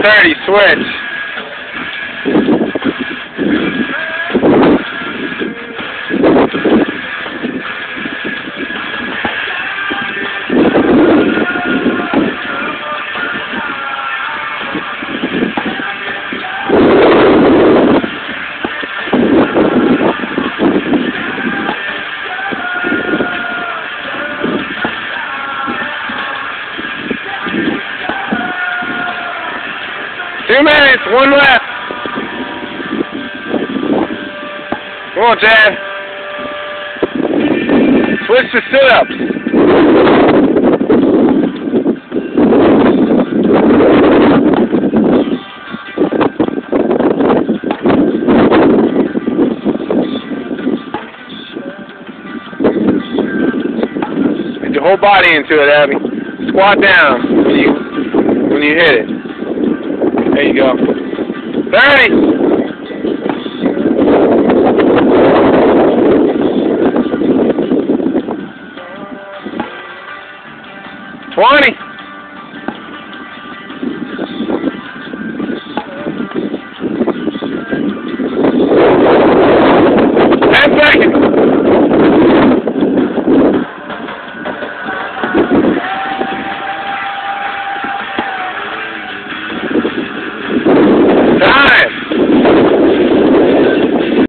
30, switch. Two minutes, one left. Come on, Chad. Switch to sit-ups. Get your whole body into it, Abby. Squat down when you hit it. There you go. 30. 20.